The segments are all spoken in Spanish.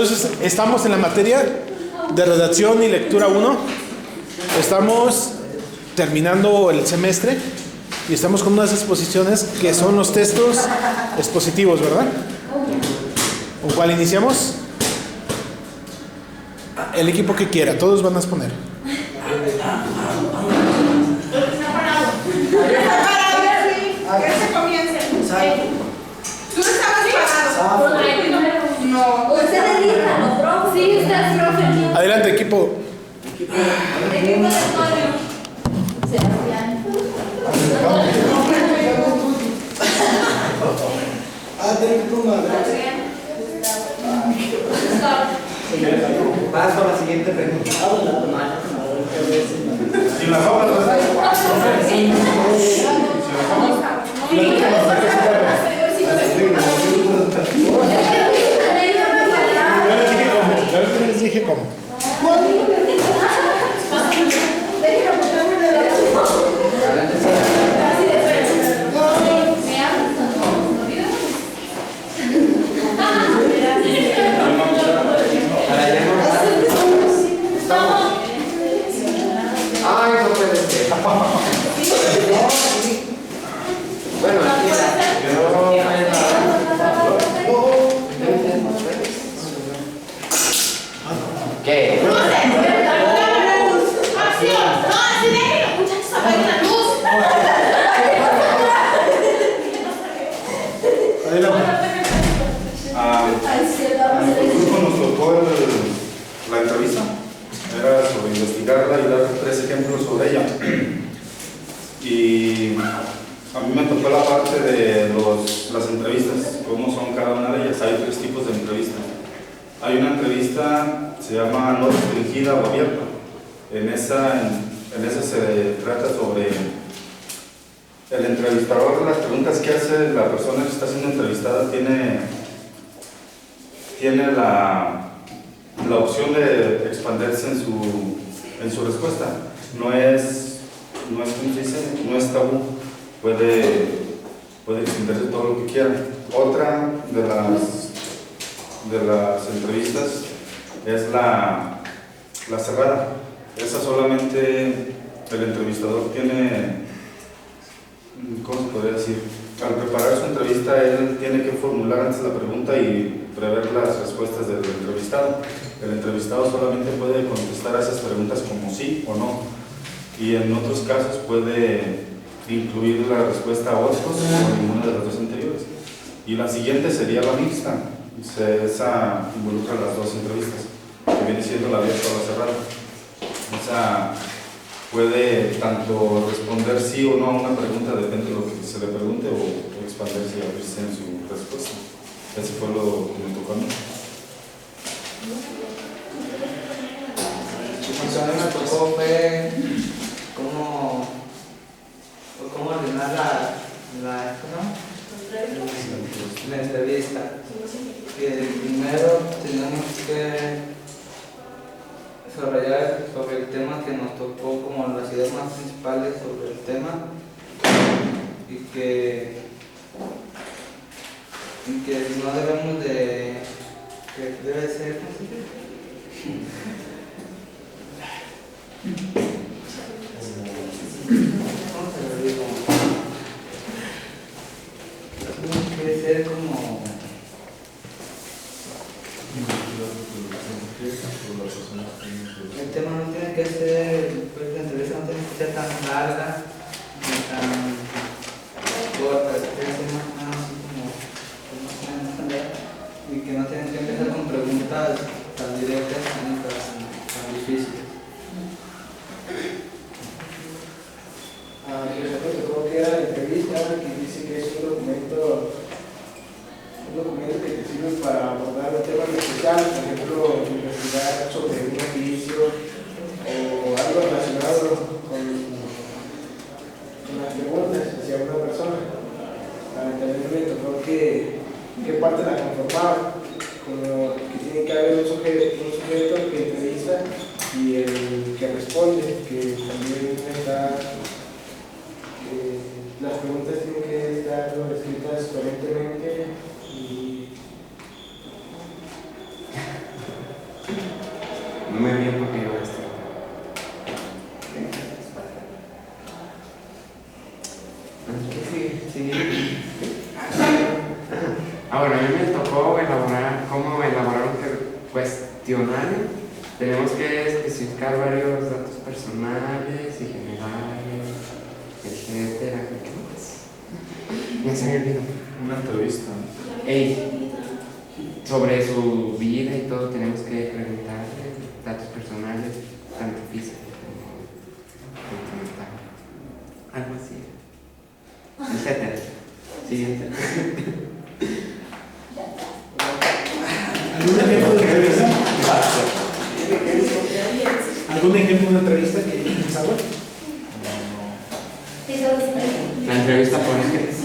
Entonces, estamos en la materia de redacción y lectura 1. Estamos terminando el semestre y estamos con unas exposiciones que son los textos expositivos, ¿verdad? ¿Con cuál iniciamos? El equipo que quiera, todos van a exponer. Que se comience. Tú estabas parado. No. Usted elija, profe. Sí, usted es profe. Adelante, equipo. Equipo de estudio. Sebastián. Paso a la siguiente pregunta. Si la fama Yo les dije cómo. Ay, no puede ser. Bueno, aquí ¿qué? a nuestro grupo nos tocó la entrevista. Era sobre investigarla y dar 3 ejemplos sobre ella. Y a mí me tocó la parte de las entrevistas, cómo son cada una de ellas. Hay 3 tipos de entrevistas. Hay una entrevista, se llama no restringida o abierta. En esa se trata sobre el entrevistador, las preguntas que hace la persona que está siendo entrevistada tiene la opción de expandirse en su respuesta. No es ¿cómo se dice? No es tabú. Puede extenderse todo lo que quiera. Otra de las entrevistas es la cerrada. Esa solamente el entrevistador tiene, ¿cómo se podría decir? Al preparar su entrevista, él tiene que formular antes la pregunta y prever las respuestas del entrevistado. El entrevistado solamente puede contestar a esas preguntas como sí o no. Y en otros casos puede incluir la respuesta a otros o ninguna de las 2 anteriores. Y la siguiente sería la mixta. Esa involucra las 2 entrevistas, que viene siendo la abierta o la cerrada. Esa puede tanto responder sí o no a una pregunta, depende de lo que se le pregunte, o expandirse y abrirse en su respuesta. Ese fue lo que me tocó a mí. A mí me tocó fue cómo ordenar la entrevista. Que primero tenemos que desarrollar sobre el tema que nos tocó, como las ideas más principales sobre el tema, y que no debemos que debe ser ¿cómo se lo digo? Tiene que ser como el tema no tiene que ser, pues la entrevista no tiene que ser tan larga ni tan corta, tiene que ser más así como y que no tienen que empezar con preguntas tan directas ni tan difíciles. Por ejemplo, tocó que era la entrevista, que dice que es un documento que te sirve para abordar un tema especial, por ejemplo, investigar sobre un oficio o algo relacionado con las preguntas hacia una persona. También me tocó qué parte la conformaba, como que tiene que haber un sujeto que entrevista y el que responde, que también está, las preguntas tienen que estar escritas coherentemente y me tocó elaborar cómo elaborar un cuestionario. Tenemos que especificar varios datos personales y generales, etcétera. ¿Qué más? Ya se me olvidó. Una entrevista. Sobre su vida y todo tenemos que preguntarle datos personales, tanto físicos como sentimentales. Algo así. Etcétera. Siguiente. ¿Algún ejemplo de entrevista? ¿Algún ejemplo de una entrevista que hayas pensado? La entrevista por escrito.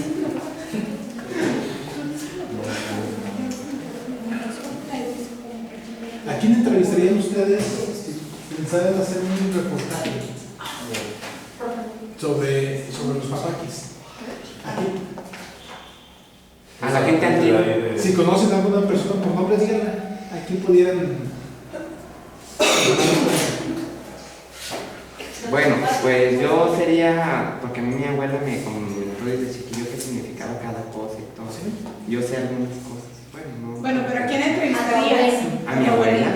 ¿A quién entrevistarían ustedes si pensaran hacer un reportaje sobre los papaquis? ¿A quién? A la gente antigua. Si conocen a alguna persona por nombre, díganla. ¿A quién pudieran? Bueno, pues yo sería, porque a mí mi abuela me comentó desde chiquillo qué significaba cada cosa y todo. Yo sé algunas cosas. Bueno, pero ¿a quién entrevistarías? A mi abuela.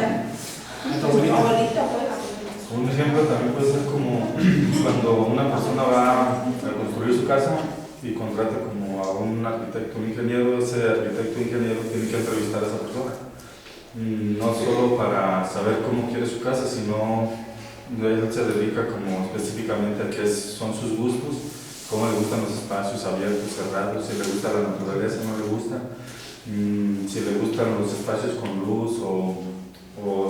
¿A tu abuelita? Un ejemplo también puede ser como cuando una persona va a construir su casa y contrata como a un arquitecto, un ingeniero. Ese arquitecto, ingeniero tiene que entrevistar a esa persona. No solo para saber cómo quiere su casa, sino él se dedica como específicamente a qué son sus gustos, cómo le gustan los espacios abiertos, cerrados, si le gusta la naturaleza, no le gusta, si le gustan los espacios con luz o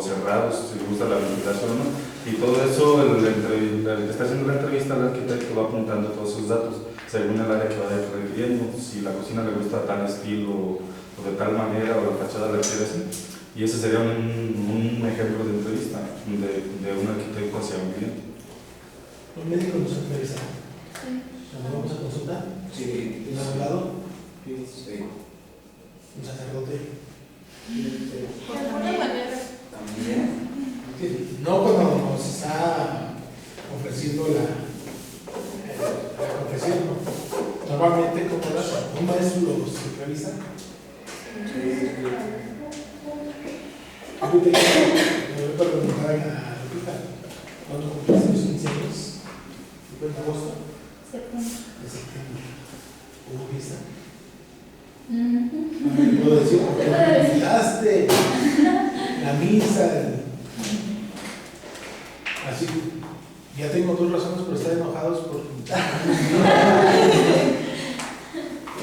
cerrados, si le gusta la vegetación, ¿no? Y todo eso, el que está haciendo la entrevista, el arquitecto va apuntando todos esos datos según el área que vaya requiriendo, si la cocina le gusta tal estilo o de tal manera, o la fachada la quiere así. Y ese sería un ejemplo de entrevista de un arquitecto hacia un cliente. ¿Un médico nos entrevista? ¿Nos vamos a consultar? Sí. ¿Un abogado? Sí. ¿Un sacerdote? De alguna manera. También. Sí, no cuando nos está ofreciendo la confesión, ¿no? Normalmente, ¿cómo lo hace? ¿Un maestro los entrevista? Sí. Me voy a preguntar a Lupita, ¿cuándo cumpliste los 15 años? ¿El 5 de agosto? De septiembre. ¿Hubo fiesta? No puedo decir porque me invitaste. La misa. Así que ya tengo dos razones por estar enojados por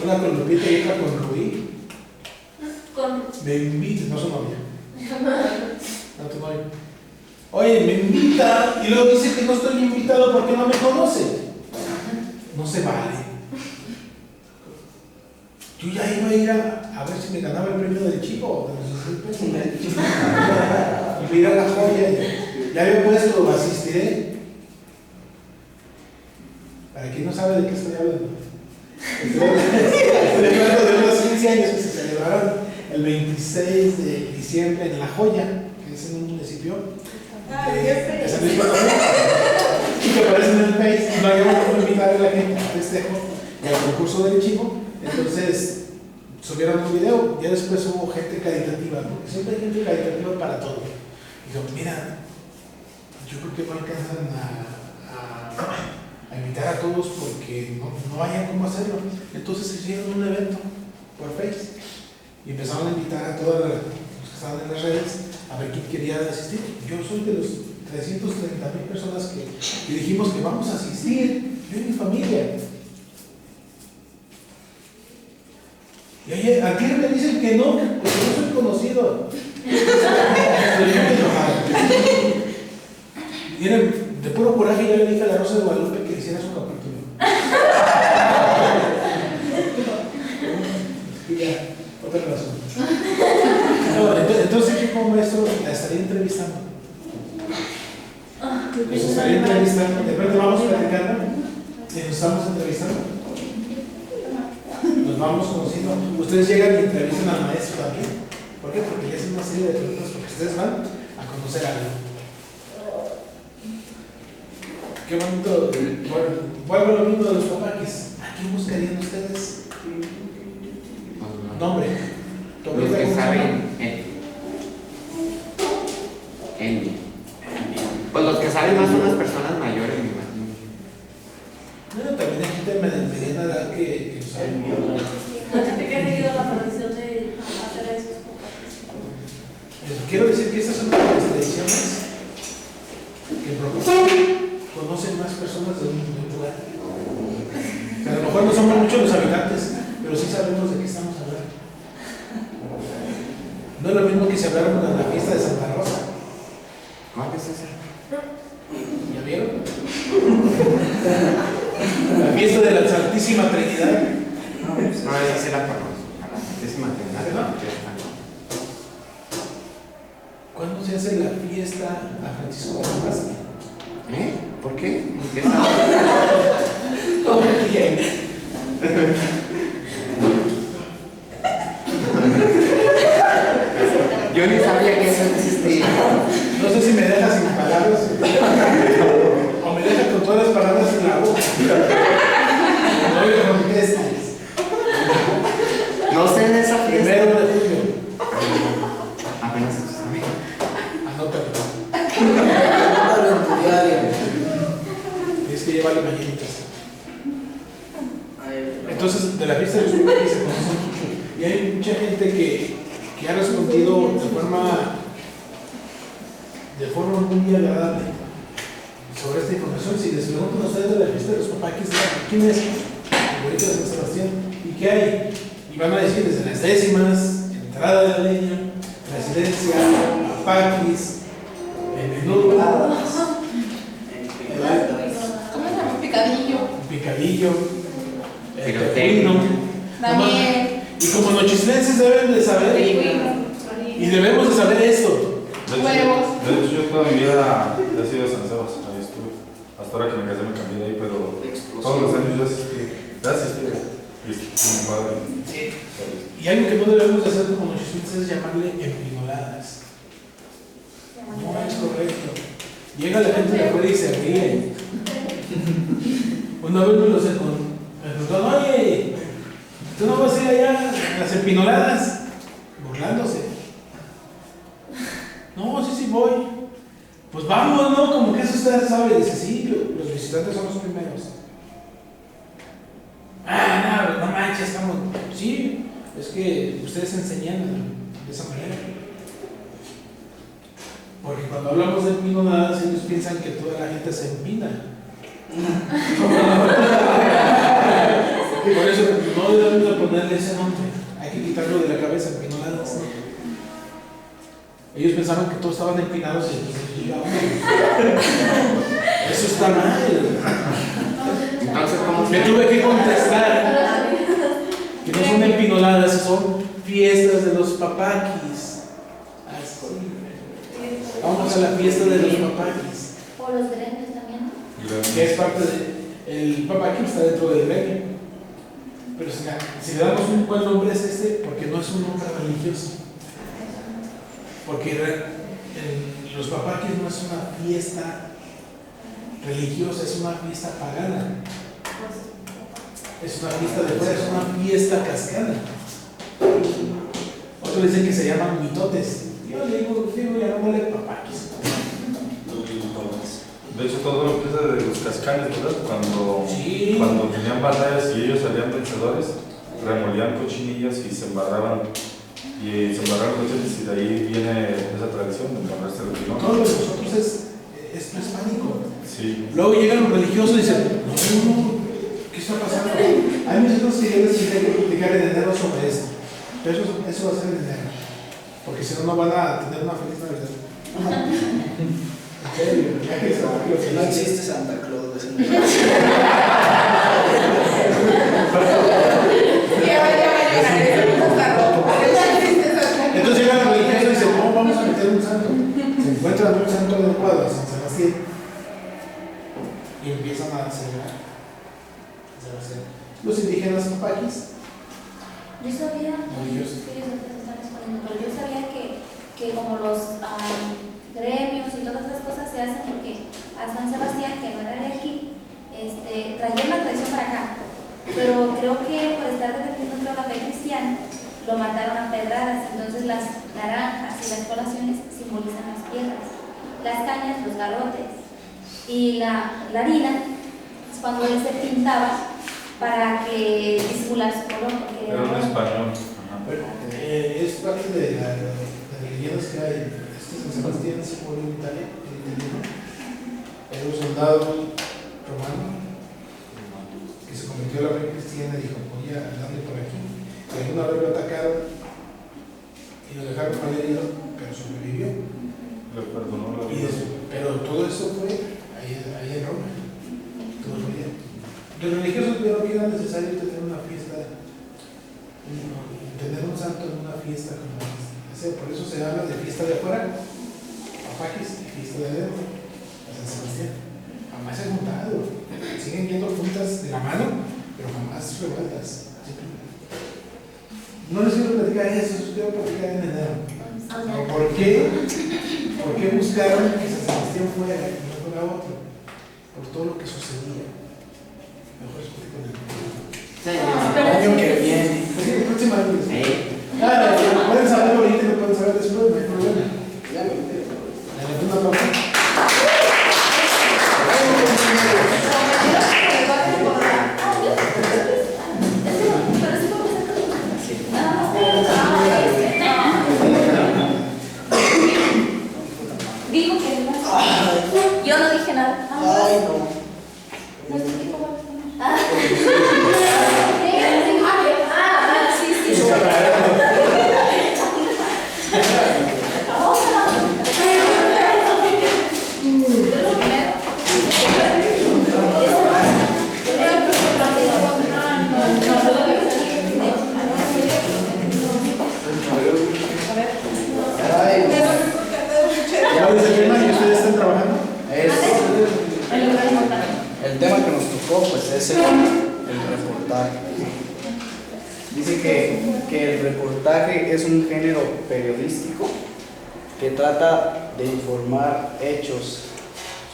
una con Lupita y otra con Rubí. Me invitas, no su novia. No tu novia. Oye, me invita y luego dice que no estoy invitado porque no me conoce. No se vale. Yo ya iba a ir a ver si me ganaba el premio del chico, de los 6 pesos. Y me iba a la joya. Ya había puesto, asistiré. Para quien no sabe de qué estoy hablando. Estoy hablando de unos 15 años que se celebraron el 26 de diciembre en La Joya, que es en un municipio de San Luis Potosí, y que aparece en el Face, y no habíamos podido invitar a la gente al festejo y al concurso del chivo. Entonces subieron un video, ya después hubo gente caritativa, porque siempre hay gente caritativa para todo. Y dijo, mira, yo creo que no alcanzan a invitar a todos porque no hayan cómo hacerlo. Entonces hicieron un evento por Face y empezaron a invitar a todos los que estaban en las redes a ver quién quería asistir. Yo soy de los 330,000 personas que dijimos que vamos a asistir, yo y mi familia. Y oye, aquí me dicen que no, porque no soy conocido. Estoy muy enojado. Miren, de puro coraje yo le dije a la Rosa de Guadalupe que hiciera su capítulo. Y ya, otra razón. No, entonces yo como maestro la estaría entrevistando. Nos estaría entrevistando, de repente vamos platicando y nos estamos entrevistando. Nos vamos conociendo. Ustedes llegan y entrevistan al maestro también. ¿Por qué? Porque le hacen una serie de preguntas porque ustedes van a conocer algo. Qué bonito. Bueno, vuelvo a lo mismo de los papaquis. ¿A quién buscarían ustedes? Nombre. ¿Todavía Los que está saben pues los que saben más son las personas mayores, me imagino. Bueno, también hay gente de mediana edad que lo sabe bien. La gente que ha tenido la tradición de hacer esos Quiero decir que estas son las tradiciones que conocen más personas de un lugar. Que a lo mejor no somos muchos los habitantes, pero sí sabemos de qué estamos hablando. No es lo mismo que si habláramos de la fiesta de Santa Rosa. ¿Cuál es esa? ¿Ya vieron? La fiesta de la Santísima Trinidad. No, esa sí la conozco. A la Santísima Trinidad. ¿Cuándo se hace la fiesta a Francisco de Asís? ¿Por qué? ¿Qué Yo ni sabía que eso existía. No sé si me dejas sin palabras o me dejas con todas las palabras en la boca. No le contestes. No sé de esa fiesta. 1 de julio. Apenas se sabe. Anótalo. Anótalo en tu diario. Tienes que llevarle mañanitas. Entonces, de la fiesta de los Papaquis se conoce mucho. Y hay mucha gente que ha respondido de forma muy agradable sobre esta información. Si les preguntan a ustedes de la fiesta de los Papaquis, ¿quién es? El bonito de San Sebastián. ¿Y qué hay? Y van a decir desde las décimas, entrada de la leña, residencia, Papaquis, el menudo, ¿Cómo se llama? Picadillo. picadillo, el Pirotecnia. pepino. También. Y como nochistlenses deben de saber, y debemos de saber esto. Huevos. De hecho, yo toda mi vida he sido de San Sebas, ahí estuve. Hasta ahora que me casé me cambié de ahí, pero todos los años yo asistí. Gracias, tío. Mi padre. Y algo que no debemos de hacer como nochistlenses es llamarle empinoladas. No es correcto. Llega la gente de afuera y se ríe. Una vez me lo sé con oye, ¿tú no vas a ir allá a las empinoladas? Burlándose. No, sí voy. Pues vamos, ¿no? Como que eso usted sabe. Dice, sí, los visitantes son los primeros. No manches, estamos. Sí, es que ustedes enseñan de esa manera. Porque cuando hablamos de empinadas, ellos piensan que toda la gente se empina. Por eso no debemos de ponerle ese nombre. Hay que quitarlo de la cabeza, empinadas. Ellos pensaban que todos estaban empinados y entonces llegaban. Eso está mal. Entonces, ¿cómo Me tuve que contestar que no son empinoladas, son fiestas de los Papaquis. Así. Vamos a la fiesta de los Papaquis. O los gremios también. Que es parte de. El Papaqui está dentro del gremio. Pero si le damos un buen nombre es porque no es un nombre religioso. Porque los Papaquis no es una fiesta religiosa, es una fiesta pagana. Es una fiesta de fuera, es una fiesta cascada. Otros dicen que se llaman mitotes. Yo le digo llamándole Papaquis. De hecho, todo empieza de los cascanes, ¿verdad? Sí. Cuando tenían batallas y ellos salían vencedores, remolían cochinillas y se embarraban. Y se embarraron coches y de ahí viene esa tradición de embarrarse el pinón. Todo lo de nosotros es prehispánico. Sí. Luego llegan los religiosos y dicen, no, ¿qué está pasando? Hay muchas cosas que yo les quisiera platicar en enero sobre esto. Pero eso va a ser en enero. Porque si no, no van a tener una feliz Navidad. En serio, ya que No existe Santa Claus. Entonces llegan los religiosos y dicen, no, vamos a meter un santo. Se encuentran un santo adecuado a San Sebastián y empiezan a celebrar. Los indígenas Papaquis. Yo sabía, Maravilloso. pero yo sabía que como los gremios y todas esas cosas se hacen porque a San Sebastián, que no era de aquí, trajeron la tradición para acá. Pero creo que por estar defendiendo la fe cristiana, lo mataron a pedradas. Entonces las naranjas y las colaciones simbolizan las piedras, las cañas los garrotes, y la harina es cuando él se pintaba para que disimular su color. Porque Era un español. Es parte de las leyendas que hay. San Sebastián se murió en Italia, era un soldado romano que se convirtió a la fe cristiana y dijo: voy a darle por aquí. Y alguna vez lo atacaron y lo dejaron malherido, pero sobrevivió. Le perdonó la Y vida. pero todo eso fue ahí en Roma. Todo fue bien. Los religiosos vieron que era necesario tener una fiesta, tener un santo en una fiesta como esa. Por eso se habla de fiesta de afuera, Papaquis, y fiesta de adentro, a San Sebastián. Jamás se han juntado. Siguen yendo juntas de la mano, pero jamás revueltas. No les quiero platicar eso, les quiero platicar en enero. ¿Por qué buscaron que San Sebastián fuera y no fuera otro? Por todo lo que sucedía. Mejor explico en el año que viene. pues sí, el próximo año. Pueden saber ahorita y no pueden saber después, no hay problema. Ya me entero. Una pausa. Digo que no. Yo no dije nada. Ay, no. No expliqué cómo. Sí, sí. ¿Cuál es el tema que ustedes están trabajando? El tema que nos tocó pues es el reportaje. Dice que el reportaje es un género periodístico que trata de informar hechos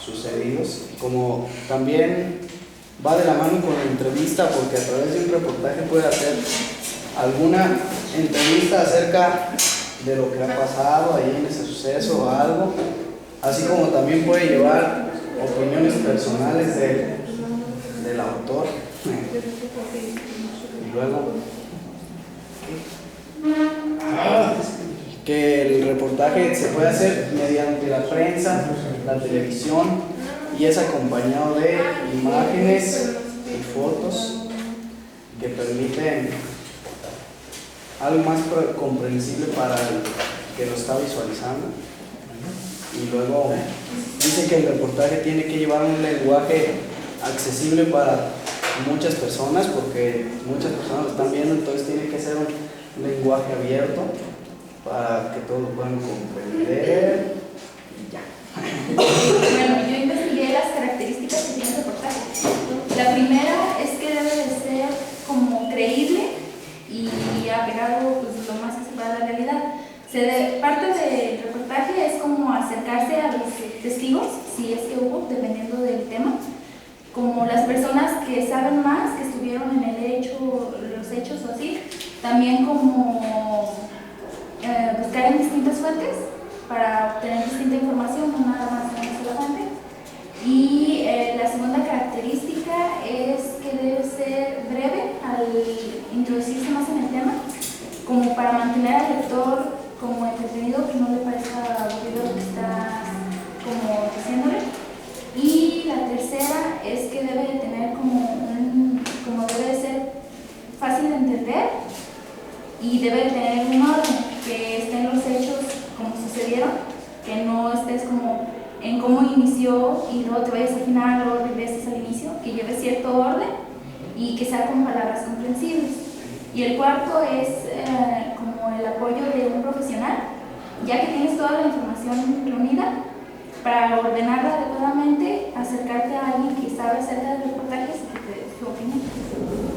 sucedidos, como también va de la mano con la entrevista, porque a través de un reportaje puede hacer alguna entrevista acerca de lo que ha pasado ahí en ese suceso o algo, así como también puede llevar opiniones personales del autor. Y luego que el reportaje se puede hacer mediante la prensa, la televisión, y es acompañado de imágenes y fotos que permiten algo más comprensible para el que lo está visualizando. Y luego dice que el reportaje tiene que llevar un lenguaje accesible para muchas personas, porque muchas personas lo están viendo, entonces tiene que ser un lenguaje abierto para que todos lo puedan comprender y ya. Bueno, yo investigué las características que tiene el reportaje. La primera es que debe de ser como creíble y apegado pues, lo más que se pueda a la realidad. Parte del reportaje es como acercarse a los testigos, si es que hubo, dependiendo del tema, como las personas que saben más, que estuvieron en el hecho, los hechos o así, también como buscar en distintas fuentes para obtener distinta información, no nada más en una sola fuente. Y la segunda característica es que debe ser breve al introducirse más en el tema, como para mantener al lector como entretenido, que no le parezca aburrido lo que está como diciéndole. Y la tercera es que debe de tener como debe de ser fácil de entender y debe de tener un orden, que estén los hechos como sucedieron, que no estés como en cómo inició y luego te vayas al final o regreses al inicio, que lleve cierto orden y que sea con palabras comprensibles. Y el cuarto es como el apoyo de un profesional, ya que tienes toda la información reunida, para ordenarla adecuadamente, acercarte a alguien que sabe acerca de reportajes y que te dé su opinión.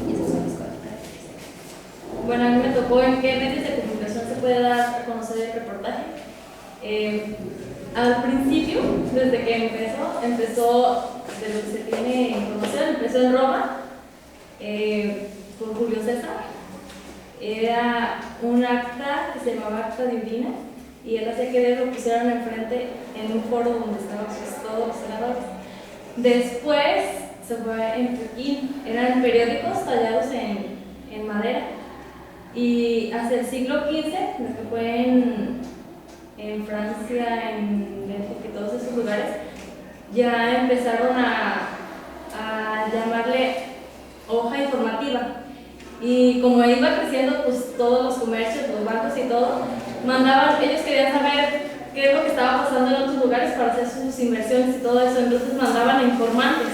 Y esas son las cuatro características. Bueno, a mí me tocó en qué medios de comunicación se puede dar a conocer el reportaje. Al principio, desde que empezó, de lo que se tiene información, empezó en Roma, por Julio César. Era un acta que se llamaba acta divina, y él hacía que lo pusieran enfrente en un foro donde estaban pues, todos los senadores. Después se fue en Pekín, eran periódicos tallados en madera, y hacia el siglo XV, lo que fue en Francia, en Bélgica y todos esos lugares, ya empezaron a llamarle hoja informativa. Y como iba creciendo pues todos los comercios, los bancos y todo, mandaban, ellos querían saber qué es lo que estaba pasando en otros lugares para hacer sus inversiones y todo eso, entonces mandaban a informantes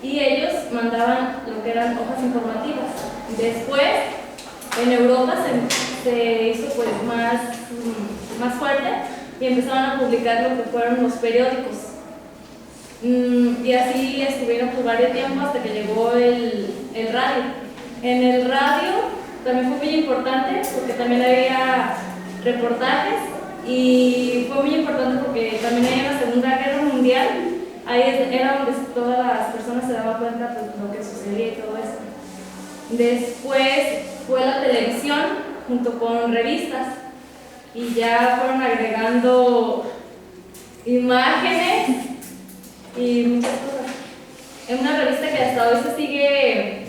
y ellos mandaban lo que eran hojas informativas. Después en Europa se hizo pues más fuerte y empezaron a publicar lo que fueron los periódicos. Y así estuvieron por varios tiempos hasta que llegó el radio. En el radio también fue muy importante porque también había reportajes, y fue muy importante porque también en la Segunda Guerra Mundial, ahí era donde todas las personas se daban cuenta de lo que sucedía y todo eso. Después fue la televisión junto con revistas, y ya fueron agregando imágenes y muchas cosas. En una revista que hasta hoy sigue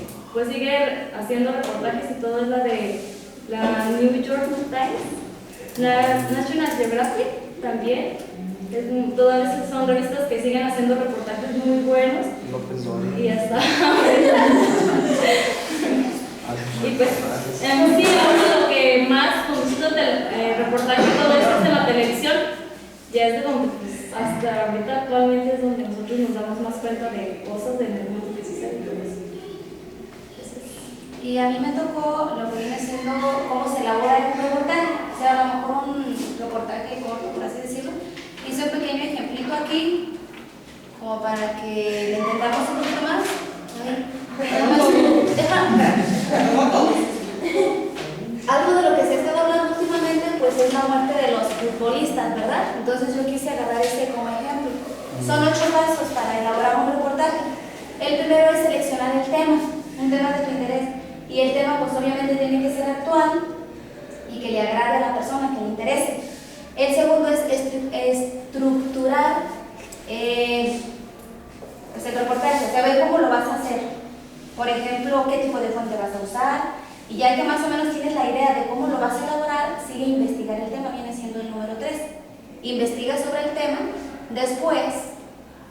haciendo reportajes y todo, es la de la New York Times, la National Geographic también. Todas esas son revistas que siguen haciendo reportajes muy buenos. Y hasta ahora. Y pues, sí, lo que más consiste del reportaje y todo eso es en la televisión. Ya es de donde, pues, hasta ahorita actualmente es donde nosotros nos damos más cuenta de cosas del mundo que sucede y todo eso. Y a mí me tocó lo que viene siendo cómo se elabora un reportaje, o sea, a lo mejor un reportaje corto, por así decirlo. Hice un pequeño ejemplito aquí, como para que le entendamos un poquito más. Algo de lo que se ha estado hablando últimamente, pues es la muerte de los futbolistas, ¿verdad? Entonces yo quise agarrar este como ejemplo. Son 8 pasos para elaborar un reportaje. El primero es seleccionar el tema, un tema de tu interés. Y el tema pues obviamente tiene que ser actual y que le agrade a la persona, que le interese. El segundo es estructurar pues el reportaje, saber cómo lo vas a hacer. Por ejemplo, qué tipo de fuente vas a usar. Y ya que más o menos tienes la idea de cómo lo vas a elaborar, sigue investigar el tema, viene siendo el número 3. Investiga sobre el tema, después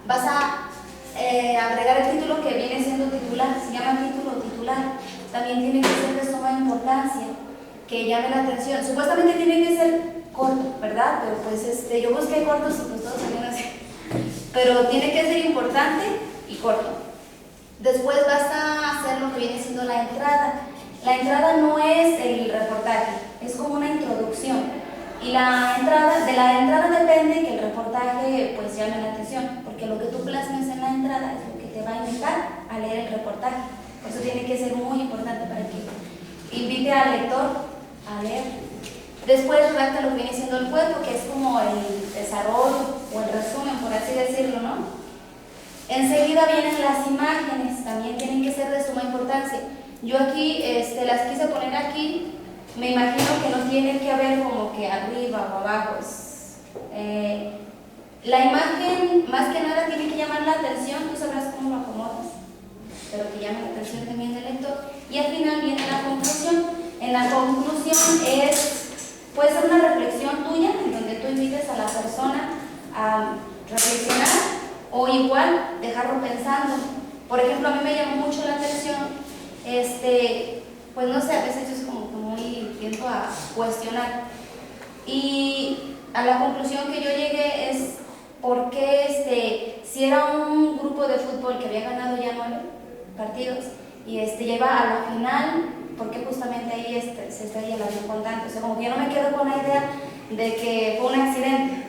vas a agregar el título que viene siendo titular, se llama título o titular. También tiene que ser de suma importancia, que llame la atención. Supuestamente tiene que ser corto, ¿verdad? Pero pues yo busqué cortos y pues todos salieron así. Pero tiene que ser importante y corto. Después vas a hacer lo que viene siendo la entrada. La entrada no es el reportaje, es como una introducción. Y de la entrada depende que el reportaje pues llame la atención, porque lo que tú plasmes en la entrada es lo que te va a invitar a leer el reportaje. Por eso tiene que ser muy importante para que invite al lector a leer. Después redacta lo que viene siendo el cuerpo, que es como el desarrollo o el resumen, por así decirlo, ¿no? Enseguida vienen las imágenes, también tienen que ser de suma importancia. Yo aquí las quise poner aquí, me imagino que no tiene que haber como que arriba o abajo. La imagen más que nada tiene que llamar la atención, tú sabrás cómo lo acomodas, pero que llame la atención también del lector. Y al final viene la conclusión. En la conclusión puede ser una reflexión tuya, en donde tú invites a la persona a reflexionar o igual dejarlo pensando. Por ejemplo, a mí me llamó mucho la atención, pues no sé, a veces yo es como que muy tiendo a cuestionar. Y a la conclusión que yo llegué es por qué si era un grupo de fútbol que había ganado ya 9 partidos y lleva a la final, porque justamente ahí se estaría el avión con tanto. O sea, como que yo no me quedo con la idea de que fue un accidente.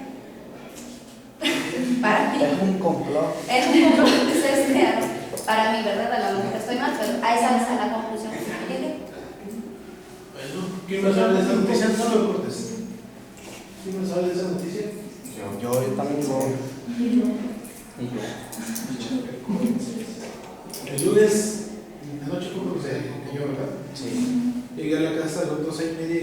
Para mí. Es un complot. Es un complot, para mí, ¿verdad? A lo mejor estoy mal, pero a esa es la conclusión que yo llegué. ¿Quién me sabe de esa noticia? No lo cortes. ¿Quién me sabe de esa noticia? Yo también no. El lunes de noche fue porque se cayó, ¿verdad? Sí. Llegué a la casa a las 12:30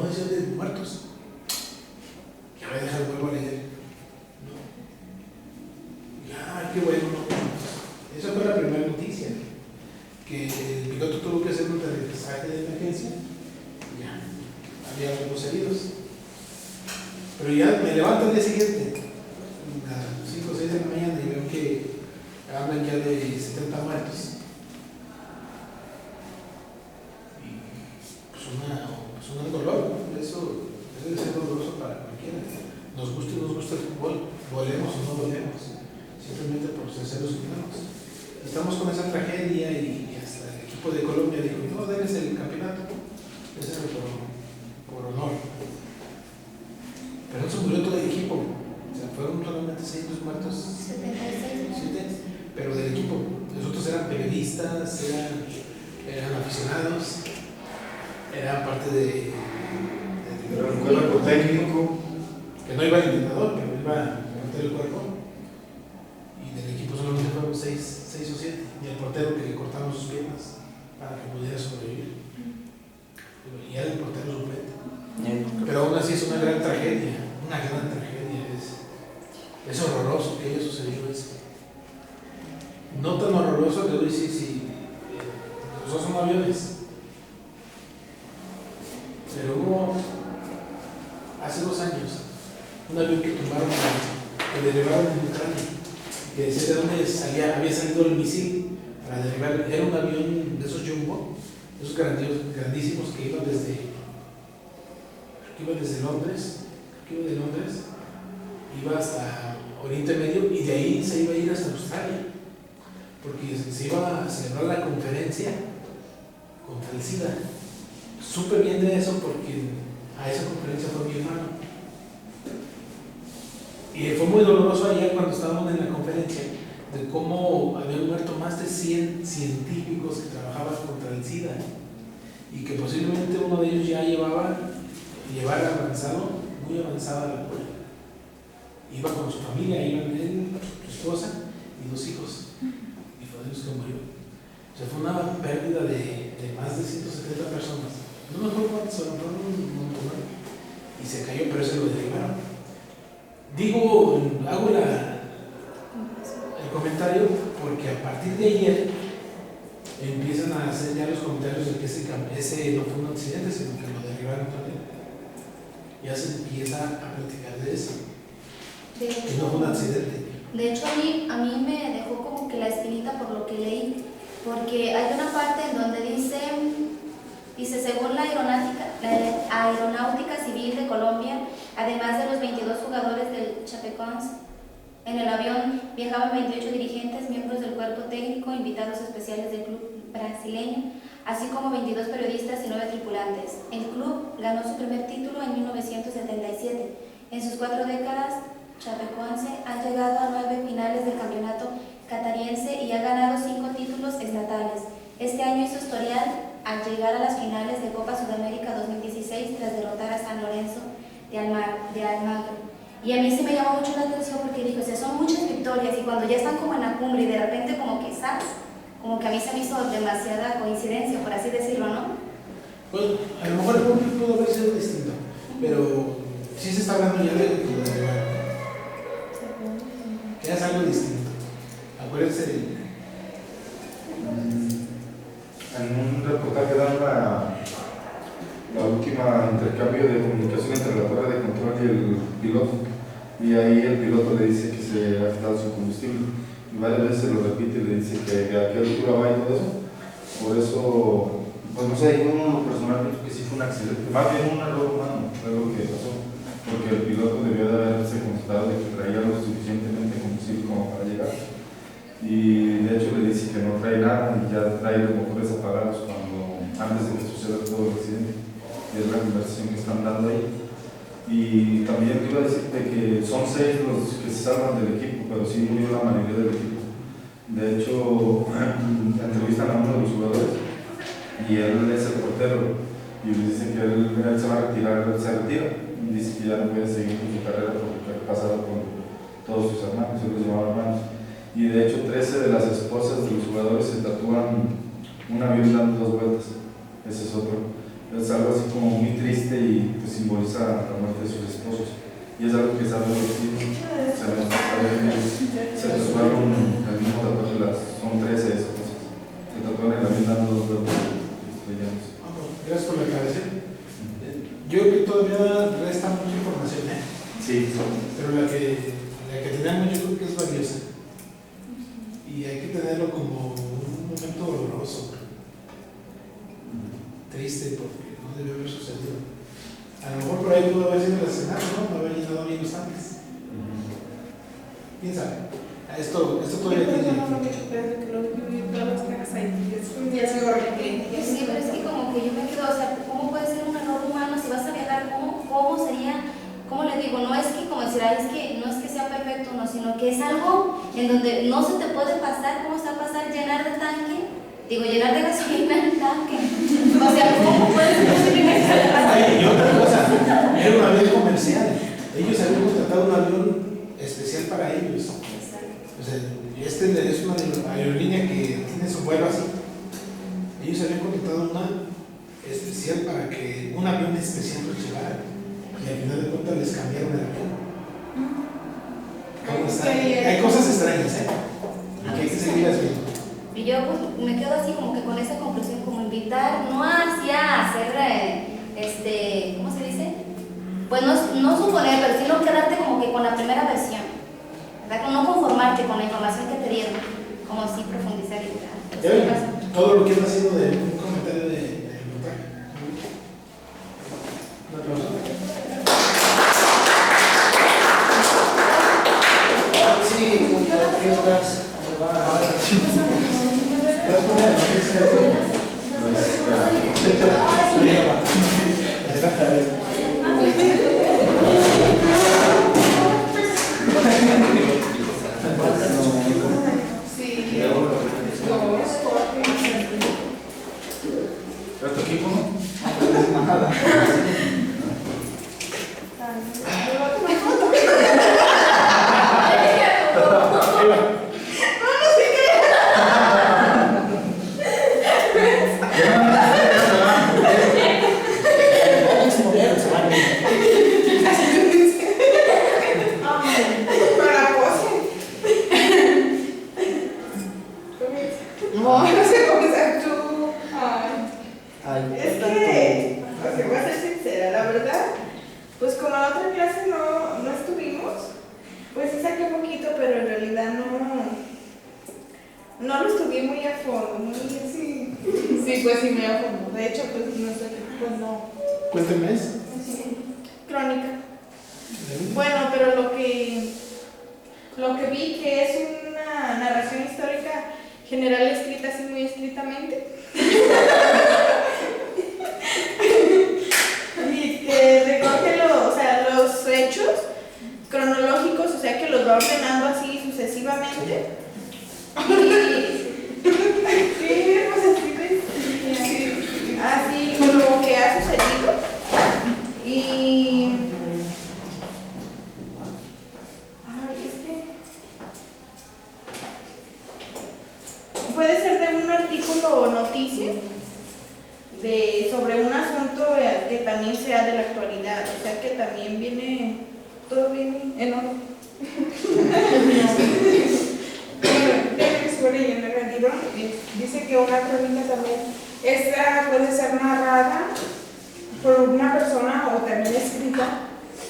decían de muertos. Ya voy a dejar el vuelvo a leer. No. Ya, qué bueno. Esa fue la primera noticia. Que el piloto tuvo que hacer un aterrizaje de emergencia. Ya, había algunos heridos. Pero ya me levanto al día siguiente, a las 5 o 6 de la mañana, y veo que hablan ya de 70 muertos. Y pues un dolor, ¿no? Eso debe ser doloroso para cualquiera. Nos gusta o nos gusta el fútbol, volemos o no volemos, simplemente por ser seres humanos. Estamos con esa tragedia y hasta el equipo de Colombia dijo, no, denles el campeonato, ese por honor. Pero no se murió todo el equipo, o sea, fueron solamente 6 los muertos. 76. 7, pero del equipo. Los otros eran periodistas, eran aficionados, eran parte del cuerpo técnico. que no iba el entrenador, pero iba a meter el cuerpo. Y del equipo solamente fueron 6 o 7. Y el portero que le cortaron sus piernas para que pudiera sobrevivir. Y era el portero suplente. Pero aún así es una gran tragedia, es horroroso que haya sucedido eso. No tan horroroso que hoy sí, los dos son aviones. Pero hubo, hace 2 años, un avión que tumbaron, que derribaron en Ucrania, que decía de dónde había salido el misil para derribar. Era un avión de esos jumbo, esos grandísimos que iban desde Londres, iba hasta Oriente Medio y de ahí se iba a ir hasta Australia, porque se iba a celebrar la conferencia contra el SIDA. Supe bien de eso porque a esa conferencia fue mi hermano. Y fue muy doloroso ayer cuando estábamos en la conferencia de cómo habían muerto más de 100 científicos que trabajaban contra el SIDA y que posiblemente uno de ellos ya llevar avanzado, muy avanzada la cura. Iba con su familia, iban él, su esposa y 2 hijos. Y fue de los que murió. O sea, fue una pérdida de más de 170 personas. No me acuerdo cuántos fueron un montón. Y se cayó, pero se lo derribaron. Hago el comentario porque a partir de ayer empiezan a hacer ya los comentarios de que ese no fue un accidente, sino que lo derribaron también. Ya se empieza a platicar de eso. Que no fue un accidente. De hecho, a mí me dejó como que la espinita por lo que leí, porque hay una parte en donde dice según la Aeronáutica Civil de Colombia, además de los 22 jugadores del Chapecoense, en el avión viajaban 28 dirigentes, miembros del cuerpo técnico, invitados especiales del club brasileño, así como 22 periodistas y 9 tripulantes. El club ganó su primer título en 1977. En sus 4 décadas, Chapecoense ha llegado a 9 finales del campeonato catariense y ha ganado 5 títulos estatales. Este año hizo historial al llegar a las finales de Copa Sudamérica 2016 tras derrotar a San Lorenzo de Almagro. Y a mí se me llamó mucho la atención porque dijo, o sea, son muchas victorias y cuando ya están como en la cumbre y de repente como que ¿sabes? Como que a mí se me hizo demasiada coincidencia, por así decirlo, ¿no? Bueno, a lo mejor el público pudo haber sido distinto, pero sí se está hablando ya de que es algo distinto. Acuérdense en un reportaje dan la última intercambio de comunicación entre la torre de control y el piloto, y ahí el piloto le dice que se ha gastado su combustible y varias veces lo repite y le dice que a qué altura va y todo eso. Por eso, pues no sé, yo en lo personal pienso que sí fue un accidente, más bien un error humano, fue lo que pasó, porque el piloto debió de haberse constatado de que traía lo suficientemente combustible como para llegar. Y de hecho le dice que no trae nada y ya trae los motores apagados antes de que suceda todo el accidente. Y es la conversación que están dando ahí. Y también iba a decirte que son 6 los que se salvan del equipo, pero sí murió la mayoría del equipo. De hecho, entrevistan a uno de los jugadores y él es el portero y le dicen que él se va a retirar, se retira y dice que ya no puede seguir con su carrera porque ha pasado con todos sus hermanos, él los llamaba hermanos. Y de hecho 13 de las esposas de los jugadores se tatúan un avión dando 2 vueltas, ese es otro. Es algo así como muy triste y pues simboliza la muerte de sus esposos. Y es algo que saben los hijos. Se tatuaron el mismo tatuaje, son 13 esas cosas. Se tatuaron en la misma dos dedos estrellados. Gracias por la aclaración. Yo creo que todavía resta mucha información, ¿eh? Sí. Pero la que tenemos yo creo que es valiosa. Y hay que tenerlo como un momento doloroso, triste, porque no debe haber sucedido. A lo mejor por ahí pudo haber sido el escenario, ¿no? No haber llenado bien los tanques. ¿Quién sabe? Esto todavía tiene... Sí, pero es que como que yo me quedo, o sea, ¿cómo puede ser un error humano si vas a viajar? ¿Cómo sería? ¿Cómo le digo? No es que como decir, es que no es que sea perfecto, no, sino que es algo en donde no se te puede pasar. ¿Cómo se va a pasar llenar de tanque? Digo, llenar de gasolina el tanque. O sea, ¿cómo puede ser posible? Y otra cosa, era un avión comercial. Ellos habían contratado un avión especial para ellos. O sea, es una aerolínea que tiene su vuelo así. Ellos habían contratado una especial para que un avión especial los llevara. Y al final de cuentas les cambiaron el avión. Hay cosas extrañas, ¿eh? Que hay que seguirlas viendo. Y yo pues me quedo así como que con esa conclusión, como invitar, no hacia hacer, ¿cómo se dice? Pues no suponer, pero sino quedarte como que con la primera versión, ¿verdad? No conformarte con la información que te dieron, como si profundizar y tal. ¿Ya ven? Todo lo que está haciendo de un comentario de reportaje. Un aplauso. Sí, otras. ¿Era tu equipo, no? No lo estudié muy a fondo, muy así. Sí, pues sí, muy a fondo. De hecho, pues no sé qué, pues no. Cuéntame eso. Crónica. Bueno, pero lo que vi que es una narración histórica general escrita así muy escritamente. Y que recoge los hechos cronológicos, o sea que los va ordenando así sucesivamente. Así como que ha sucedido. Y puede ser de un artículo o noticia sobre un asunto que también sea de la actualidad, o sea que también viene todo bien en orden. En el libro dice que una crónica también puede ser narrada por una persona o también escrita,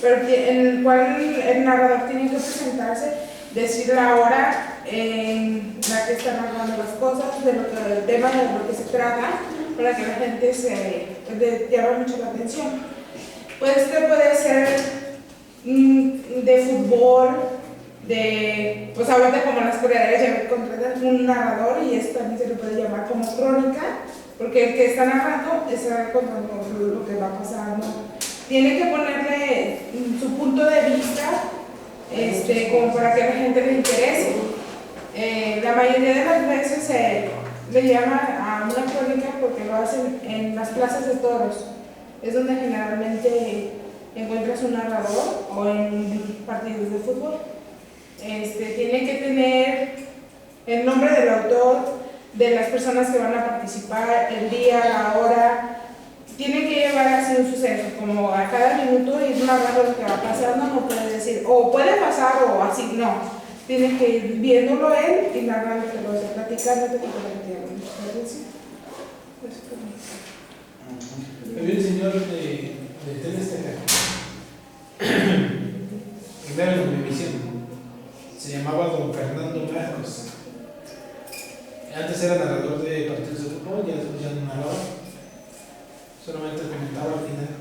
pero en el cual el narrador tiene que presentarse, decir la hora en la que está narrando las cosas, del tema de lo que se trata, para que la gente se llame mucho la atención. Pues puede ser de fútbol, pues ahorita como las corredoras ya contratan un narrador y esto también se le puede llamar como crónica, porque el que está narrando está contando lo que va pasando. Tiene que ponerle su punto de vista, como para que la gente le interese. La mayoría de las veces se le llama a una crónica porque lo hacen en las plazas de toros. Es donde generalmente encuentras un narrador o en partidos de fútbol. Tiene que tener el nombre del autor, de las personas que van a participar, el día, la hora, tiene que llevar así un suceso, como a cada minuto ir narrando lo que va pasando, no puede decir, o puede pasar o así, no. Tiene que ir viéndolo él y narrándolo, o sea, platicándote con lo que Había un señor de Telesteca, primero en Univisión, se llamaba don Fernando Marcos. Antes era narrador de partidos de fútbol, ya después ya no narraba, solamente comentaba al final.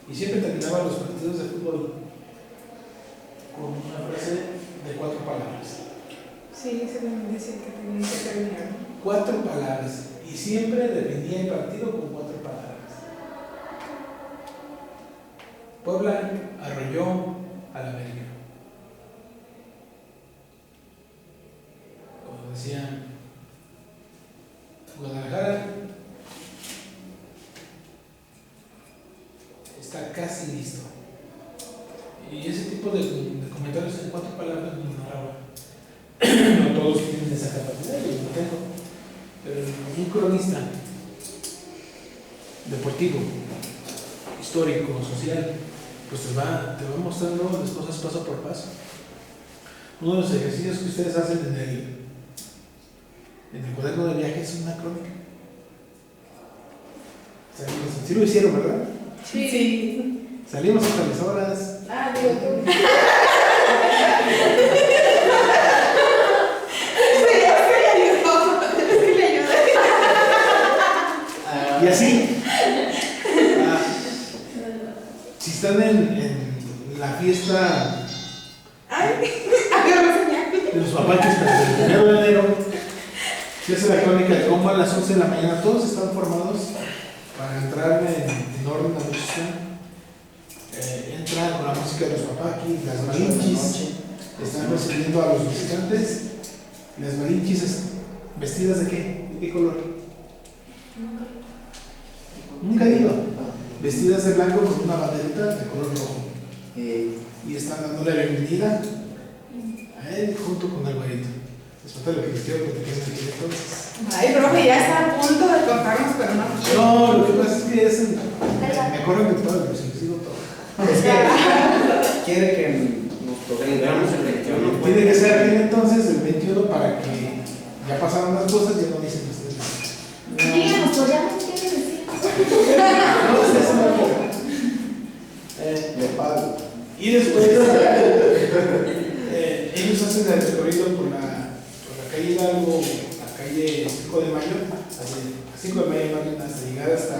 Y siempre terminaba los partidos de fútbol con una frase de 4 palabras. Sí, se me dice que tenía que terminar. 4 palabras. Y siempre definía el partido con 4 palabras. Puebla arrolló al América. Como decían, Guadalajara está casi listo. Y ese tipo de comentarios en 4 palabras no narraba. No todos tienen esa capacidad, yo no tengo. Pero un cronista deportivo, histórico, social, pues te va mostrando las cosas paso por paso. Uno de los ejercicios que ustedes hacen en el cuaderno de viaje es una crónica. Sí lo hicieron, ¿verdad? Sí. Salimos a tales horas. Ah, digo tú. Y así, si están en la fiesta de los papaches el 1 de enero, se hace la crónica de cómo a las 11 de la mañana todos están formados para entrar en orden a la música. Entran con la música de los papaquis, las malinchis, están recibiendo a los visitantes. Las malinchis vestidas de qué? ¿De qué color? Nunca he ido. Vestidas de blanco con una banderita de color rojo. Y están dándole la bienvenida a él junto con el güerito. Les falta lo que les quiero platicar aquí entonces. Ay, profe, ya está a punto de contarnos, pero no. No, lo que pasa es que me acuerdo de todo, pero les digo todo. Es que quiere que nos tengamos el 21. Tiene que ser bien entonces el 21 para que ya pasaron las cosas, ya no dicen ustedes. Díganos, pues ya no quieren decir. No, ustedes no. Le pago. Y después ellos hacen el recorrido por la calle Hidalgo, la calle 5 de Mayo, a 5 de Mayo hasta llegar hasta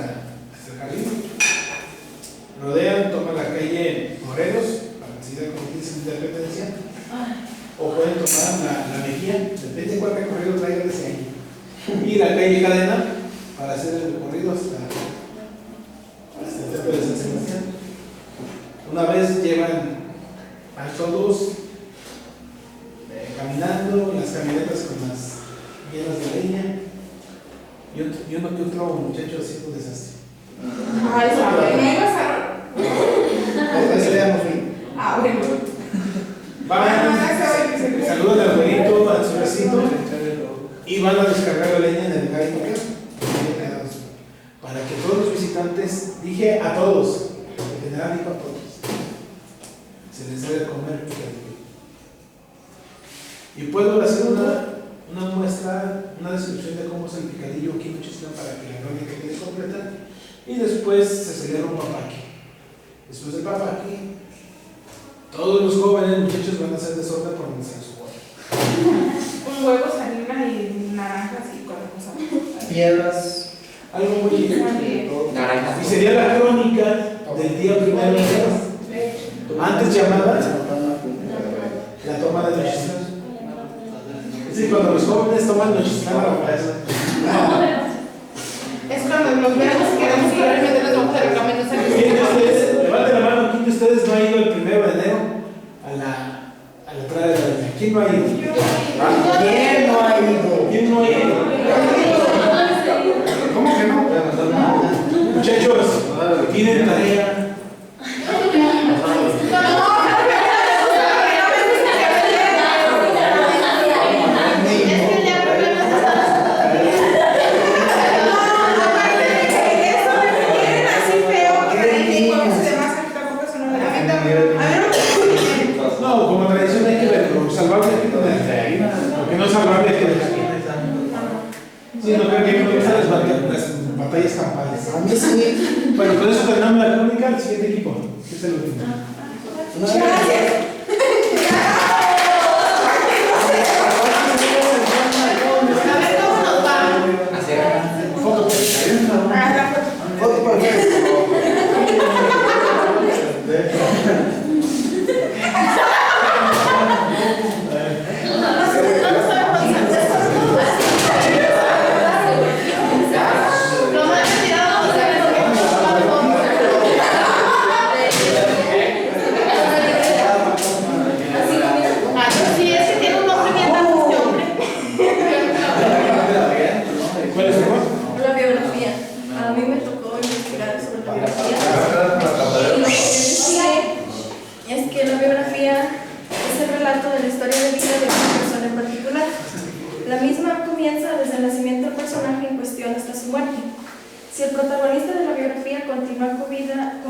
el jardín. Rodean, toman la calle Morelos, para que siga con esa interpretancia, o pueden tomar la Mejía, depende de cuál recorrido traigan desde ahí. Y la calle Cadena, para hacer el recorrido hasta el templo de San Sebastián. Una vez van todos caminando, las camionetas con las llenas de leña, y uno que otro muchacho haciendo un desastre. Ay, ¿sabes? ¿No pasaron? Ese le damos fin. Ah, bueno. Saludan al abuelito, al sobrecito, y van a descargar la leña en el gallo para que todos los visitantes, dije a todos, en general dijo a todos, se les debe comer picadillo. Y puedo hacer una muestra, una descripción de cómo es el picadillo aquí en Nochistlán para que la crónica quede completa, y después se celebra un papaqui. Después del papaqui, todos los jóvenes muchachos van a hacer desorden por donde se les ocurra. Un huevo, salina y naranjas y con cosas. Piedras. Algo muy Naranjas. y sería la crónica del día 1 de enero, antes llamada la toma de Nochistlán. Es decir, cuando los jóvenes toman Nochistlán a la fuerza. Es cuando los vemos y queremos ir a meter los ojos de la camino. ¿Quién de ustedes, levante la mano, quién de ustedes no ha ido el 1 de enero a la entrada de la leña? ¿Quién no ha ido? ¿Quién no ha ido? ¿Quién no ha ido? ¿Cómo que no? Muchachos, tienen tarea. siguiente equipo. ¿Qué es el último? Gracias. A ver cómo nos va. Foto, pues. Foto, pues. ¿Cuál es el cuál? La biografía. A mí me tocó investigar sobre la biografía. Y lo que decía es que la biografía es el relato de la historia de vida de una persona en particular. La misma comienza desde el nacimiento del personaje en cuestión hasta su muerte. Si el protagonista de la biografía continúa con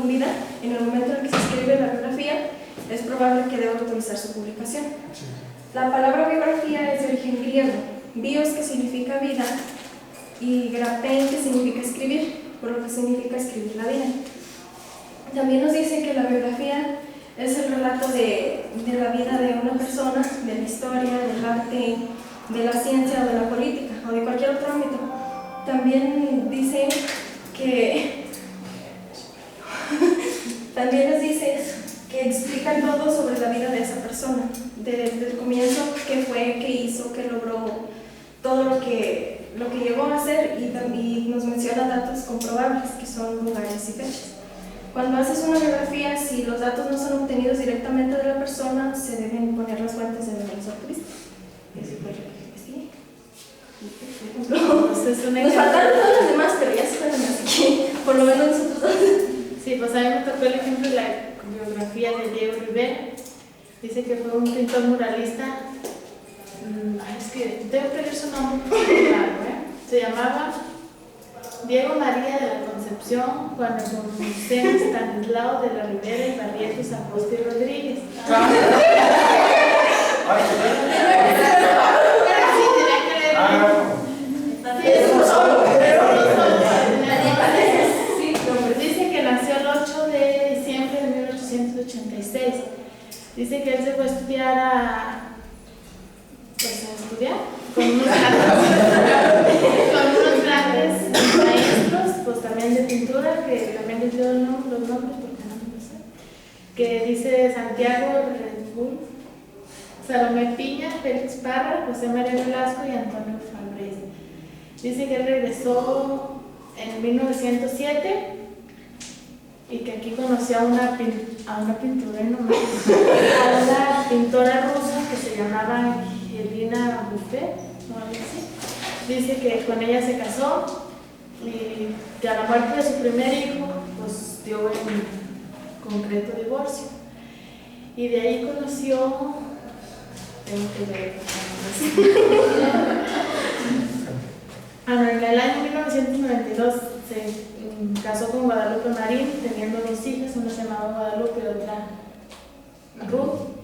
vida en el momento en el que se escribe la biografía, es probable que deba autorizar su publicación. La palabra biografía es de origen griego, bios, que significa vida, y grapein, que significa escribir, por lo que significa escribir la vida. También nos dice que la biografía es el relato de la vida de una persona, de la historia, del arte, de la ciencia o de la política o de cualquier otro ámbito. También dice que también nos dice que explican todo sobre la vida de esa persona, desde el comienzo, qué fue, qué hizo, qué logró, todo lo que llegó a hacer, y también nos menciona datos comprobables, que son lugares y fechas. Cuando haces una biografía, si los datos no son obtenidos directamente de la persona, se deben poner las fuentes de los autoristas. Y así fue lo que investigué. Nos faltaron todas las demás, pero ya se fueron, así que por lo menos nosotros dos. Sí, pues a mí me tocó el ejemplo de la biografía de Diego Rivera. Dice que fue un pintor muralista. Es que tengo que leer su nombre, claro, Se llamaba Diego María de la Concepción Juan Nepomuceno Estanislao de la Ribera y Barrientos Acosta y Rodríguez. Dice que nació el 8 de diciembre de 1886. Dice que él se fue a estudiar con unos grandes maestros, pues también de pintura, que también les dio los nombres porque no me sé, que dice Santiago Redbull, Salomé Piña, Félix Parra, José María Velasco y Antonio Fabres. Dice que él regresó en 1907 y que aquí conoció a una pintora, a una pintora rusa que se llamaba Elina Buffet, o algo así. Dice que con ella se casó y que a la muerte de su primer hijo, pues dio en concreto divorcio. Y de ahí conoció, tengo que ver, en el año 1992 se casó con Guadalupe Marín, teniendo dos hijas, una se llamaba Guadalupe y otra Ruth.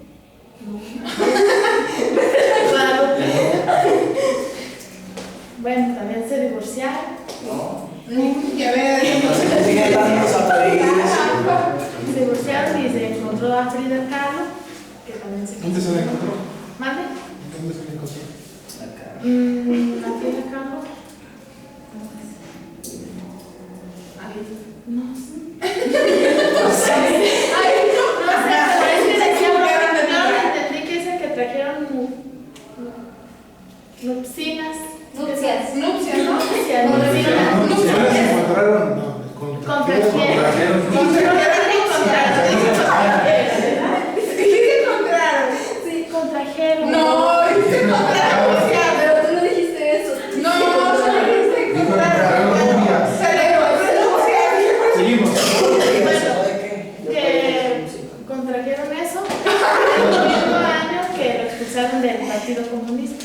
Bueno, también se divorciaron. Ya veo. Se divorciaron y se encontró a Frida Kahlo, que también se casó. ¿Dónde se la encontró? ¿Mande? ¿Dónde se la encontró? La Frida Kahlo. No sé. No sé, pero es que decía, no entendí que dice que trajeron nupcias. Nupcias, ¿no? ¿Se encontraron? No, Contrajeron. Sí, contrajeron. No, dice contrajeron. Pero tú no dijiste eso. No, solo dice contrajeron. Seguimos. Que contrajeron eso en el mismo año que lo expulsaron del Partido Comunista.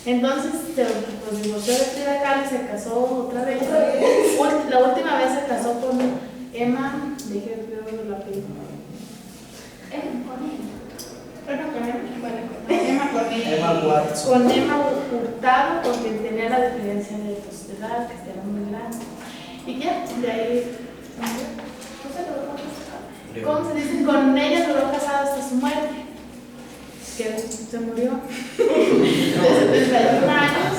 Entonces, pues divorció de Frida Kahlo y se casó otra vez. La última vez se casó con Emma, dije creo que la apellido. Con Emma Hurtado, porque tenía la diferencia de edad, que era muy grande. Y ya, de ahí. No sé, ¿cómo se dice? Con ella duró casado hasta su muerte, que se murió de 71 años,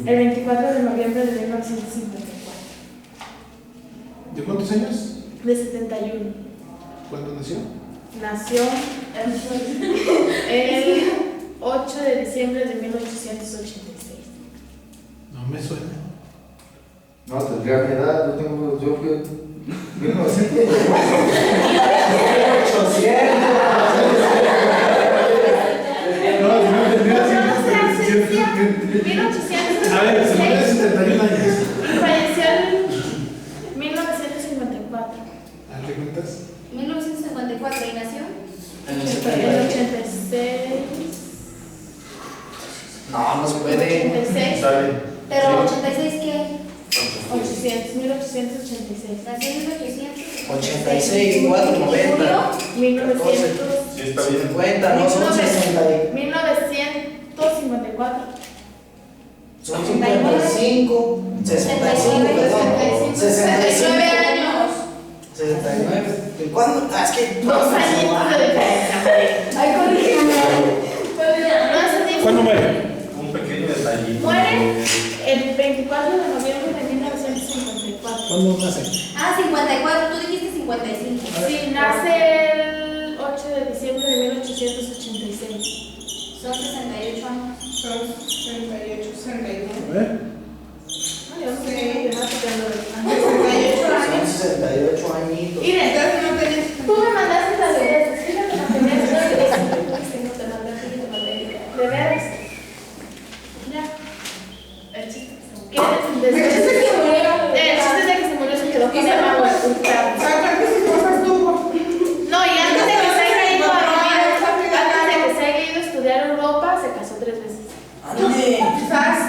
el 24 de noviembre de 1954. ¿De cuántos años? De 71. ¿Cuándo nació? Nació el 8 de diciembre de 1886. No me suena. No, tendría mi edad, yo fui 1900. 1800. A ver, se murió de 71 años. Falleció en 1954. ¿A qué cuentas? 1954 y nació. En el 86. No se puede. 86. Pero 86 qué? 1886. Nació en 1886. 86, 4, 90. 1900. Sí, está bien. 50, no son 60. 1954. Son 55, 65, perdón. 69 años. 69. ¿De cuándo? Ah, es que. 2 añitos de diferencia. Ay, corrígeme. ¿Cuándo muere? Un pequeño detallito. Muere el 24 de noviembre de 1954. ¿Cuándo nace? Ah, 54, tú dijiste 55. Sí, nace el 8 de diciembre de 1886. Son 68 años. Son 68, 69. ¿Eh? No, yo no sé matemática, no. 68 Son años. 68 añitos. Miren, Entonces no tenías. tú me mandaste las ideas, fíjate la primera vez que te mandé a ti, te mandé. ¿De veras? Ya. El chiste. ¿Qué? El chiste es que se murió. El chiste es de que se murió, se quedó Y con se el agua. ¿Sabes cuántas esposas tuvo? No, y antes de que se haya ido a vivir, antes de que se haya ido a estudiar a Europa, se casó 3 veces. Ándale. ¿Sabes?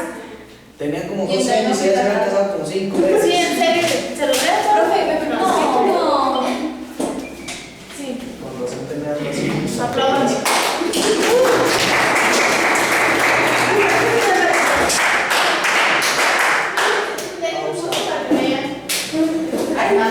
Tenía como 12 años y ya se había casado como 5 veces. Sí, en serio, ¿se lo leo? Profe, no. Sí, Con razón tenía algo así. aplaudan. Tengo un poco para que vean. Ay, no.